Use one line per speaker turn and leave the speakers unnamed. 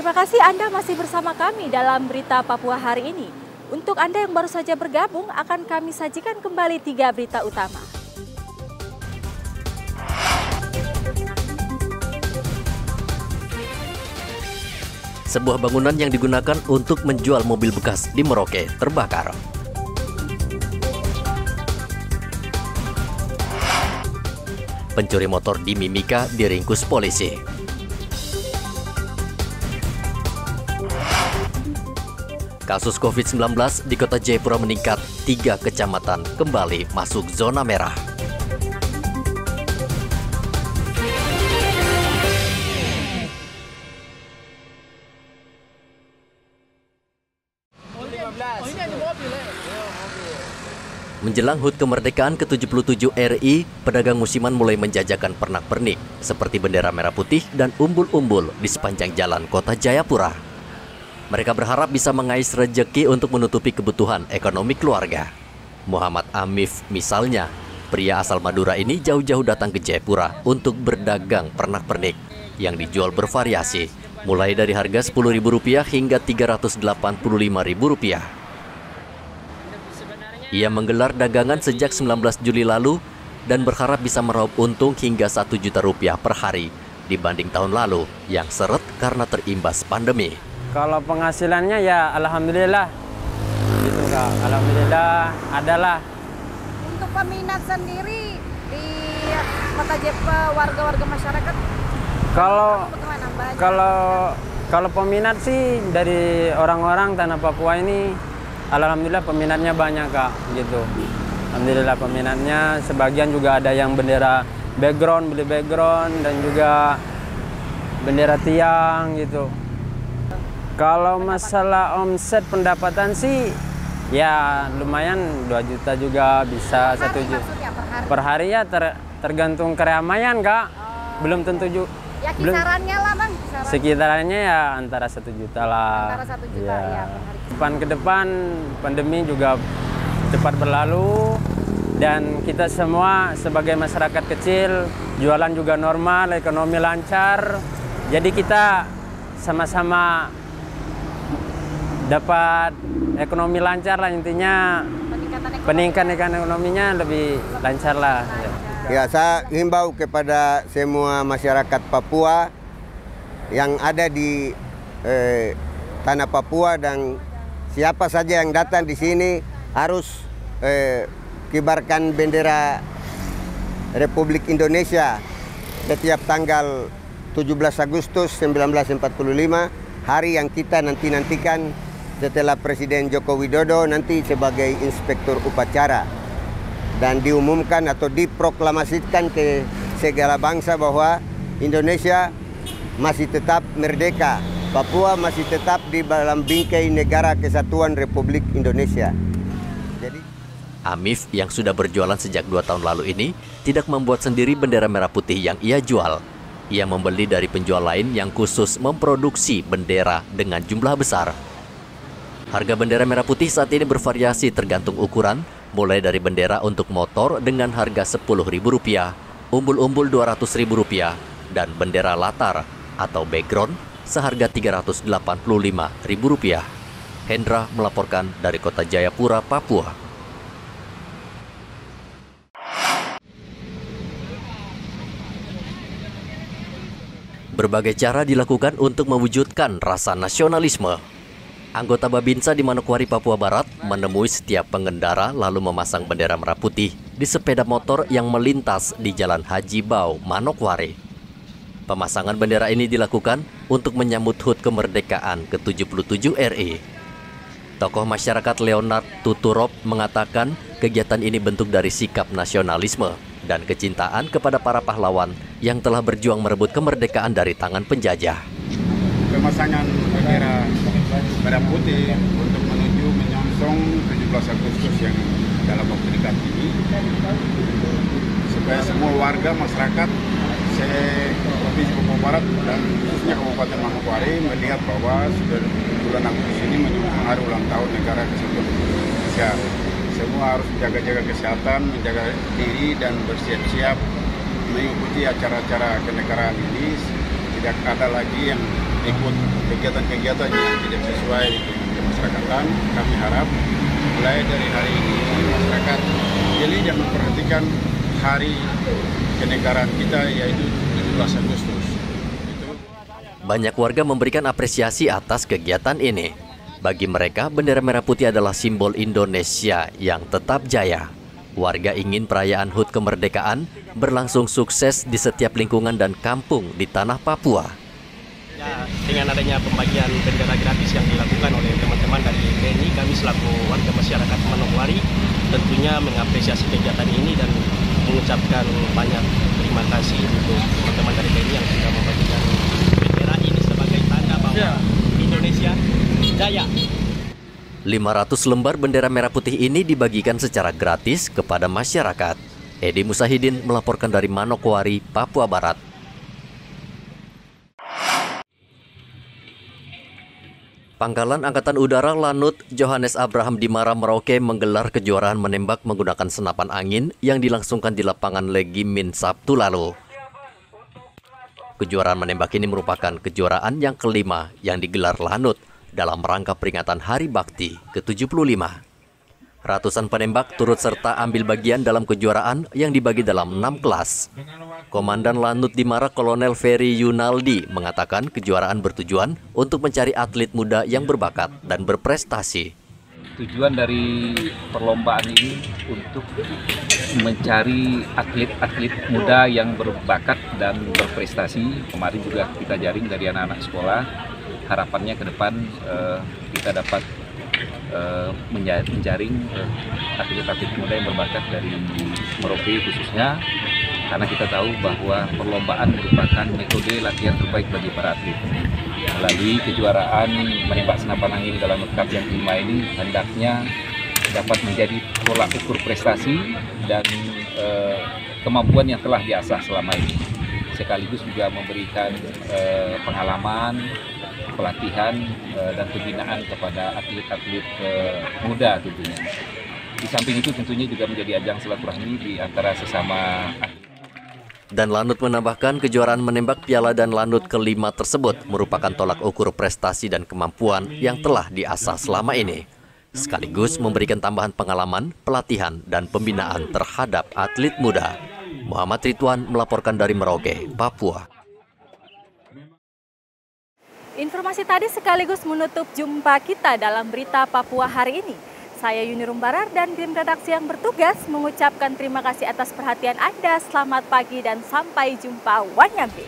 Terima kasih Anda masih bersama kami dalam Berita Papua hari ini. Untuk Anda yang baru saja bergabung, akan kami sajikan kembali 3 berita utama.
Sebuah bangunan yang digunakan untuk menjual mobil bekas di Merauke terbakar. Pencuri motor di Mimika diringkus polisi. Kasus COVID-19 di Kota Jayapura meningkat, 3 kecamatan kembali masuk zona merah. Menjelang HUT kemerdekaan ke-77 RI, pedagang musiman mulai menjajakan pernak-pernik seperti bendera merah putih dan umbul-umbul di sepanjang jalan Kota Jayapura. Mereka berharap bisa mengais rejeki untuk menutupi kebutuhan ekonomi keluarga. Muhammad Amif misalnya, pria asal Madura ini jauh-jauh datang ke Jayapura untuk berdagang pernak-pernik yang dijual bervariasi, mulai dari harga Rp10.000 hingga Rp385.000. Ia menggelar dagangan sejak 19 Juli lalu dan berharap bisa meraup untung hingga Rp1 juta per hari dibanding tahun lalu yang seret karena terimbas pandemi.
Kalau penghasilannya ya alhamdulillah, gitu Kak. Alhamdulillah adalah.
Untuk peminat sendiri di Kota Jayapura, warga-warga masyarakat,
kalau peminat sih dari orang-orang tanah Papua ini, alhamdulillah peminatnya banyak Kak, gitu. Alhamdulillah peminatnya, sebagian juga ada yang bendera background, beli background, dan juga bendera tiang gitu. Kalau masalah omset pendapatan sih, ya lumayan 2 juta juga bisa 1 juta. Per hari ya tergantung keramaian Kak, belum tentu juga.
Ya kisarannya lah Bang.
Sekitarannya ya antara 1 juta lah.
Antara 1 juta ya per hari.
Depan ke depan pandemi juga cepat berlalu dan kita semua sebagai masyarakat kecil jualan juga normal, ekonomi lancar. Jadi kita sama-sama dapat ekonomi lancar lah, intinya peningkatan ekonominya lebih lancar lah.
Ya, saya himbau kepada semua masyarakat Papua yang ada di tanah Papua dan siapa saja yang datang di sini harus kibarkan bendera Republik Indonesia setiap tanggal 17 Agustus 1945, hari yang kita nantikan setelah Presiden Joko Widodo nanti sebagai inspektur upacara, dan diumumkan atau diproklamasikan ke segala bangsa bahwa Indonesia masih tetap merdeka, Papua masih tetap di dalam bingkai Negara Kesatuan Republik Indonesia. Jadi
Amif yang sudah berjualan sejak 2 tahun lalu ini tidak membuat sendiri bendera merah putih yang ia jual. Ia membeli dari penjual lain yang khusus memproduksi bendera dengan jumlah besar. Harga bendera merah putih saat ini bervariasi tergantung ukuran, mulai dari bendera untuk motor dengan harga Rp10.000, umbul-umbul Rp200.000, dan bendera latar atau background seharga Rp385.000. Hendra melaporkan dari Kota Jayapura, Papua. Berbagai cara dilakukan untuk mewujudkan rasa nasionalisme. Anggota Babinsa di Manokwari, Papua Barat menemui setiap pengendara lalu memasang bendera merah putih di sepeda motor yang melintas di Jalan Haji Bau, Manokwari. Pemasangan bendera ini dilakukan untuk menyambut HUT kemerdekaan ke-77 RI. Tokoh masyarakat Leonard Tuturop mengatakan kegiatan ini bentuk dari sikap nasionalisme dan kecintaan kepada para pahlawan yang telah berjuang merebut kemerdekaan dari tangan penjajah.
Pemasangan bendera merah putih untuk menuju menyongsong 17 Agustus yang dalam waktu dekat ini, supaya semua warga masyarakat Provinsi Papua Barat dan khususnya Kabupaten Manokwari melihat bahwa sudah bulan Agustus ini menyambut hari ulang tahun Negara Kesatuan Republik Indonesia. Semua harus menjaga kesehatan, menjaga diri dan bersiap-siap mengikuti acara-acara kenegaraan ini. Tidak ada lagi yang ikut kegiatan-kegiatan yang tidak sesuai dengan kemasyarakatan. Kami harap mulai dari hari ini masyarakat jeli dan memperhatikan hari kenegaraan kita, yaitu 17 Agustus.
Banyak warga memberikan apresiasi atas kegiatan ini. Bagi mereka, bendera merah putih adalah simbol Indonesia yang tetap jaya. Warga ingin perayaan HUT kemerdekaan berlangsung sukses di setiap lingkungan dan kampung di tanah Papua.
Ya, dengan adanya pembagian bendera gratis yang dilakukan oleh teman-teman dari TNI, kami selaku warga masyarakat Manokwari tentunya mengapresiasi kegiatan ini dan mengucapkan banyak terima kasih untuk teman-teman dari TNI yang sudah membagikan bendera ini sebagai tanda bahwa Indonesia jaya.
500 lembar bendera merah putih ini dibagikan secara gratis kepada masyarakat. Edi Musahidin melaporkan dari Manokwari, Papua Barat. Pangkalan Angkatan Udara Lanut Johannes Abraham di Mara, Merauke menggelar kejuaraan menembak menggunakan senapan angin yang dilangsungkan di lapangan Legi Min Sabtu lalu. Kejuaraan menembak ini merupakan kejuaraan yang kelima yang digelar Lanut dalam rangka peringatan Hari Bakti ke-75. Ratusan penembak turut serta ambil bagian dalam kejuaraan yang dibagi dalam 6 kelas. Komandan Lanut di Mara Kolonel Ferry Yunaldi mengatakan kejuaraan bertujuan untuk mencari atlet muda yang berbakat dan berprestasi.
Tujuan dari perlombaan ini untuk mencari atlet-atlet muda yang berbakat dan berprestasi. Kemarin juga kita jaring dari anak-anak sekolah. Harapannya ke depan kita dapat menjaring atlet-atlet muda yang berbakat dari Merauke khususnya, karena kita tahu bahwa perlombaan merupakan metode latihan terbaik bagi para atlet. Melalui kejuaraan menembak senapan angin dalam Cup yang kelima ini hendaknya dapat menjadi tolak ukur prestasi dan kemampuan yang telah diasah selama ini, sekaligus juga memberikan pengalaman, pelatihan dan pembinaan kepada atlet-atlet muda tentunya. Di samping itu tentunya juga menjadi ajang silaturahmi di antara sesama atlet.
Dan Lanut menambahkan kejuaraan menembak Piala dan Lanut kelima tersebut merupakan tolak ukur prestasi dan kemampuan yang telah diasah selama ini, sekaligus memberikan tambahan pengalaman, pelatihan, dan pembinaan terhadap atlet muda. Muhammad Ridwan melaporkan dari Merauke, Papua.
Informasi tadi sekaligus menutup jumpa kita dalam berita Papua hari ini. Saya Yuni Rumbarar dan tim redaksi yang bertugas mengucapkan terima kasih atas perhatian Anda. Selamat pagi dan sampai jumpa. Wanyambe.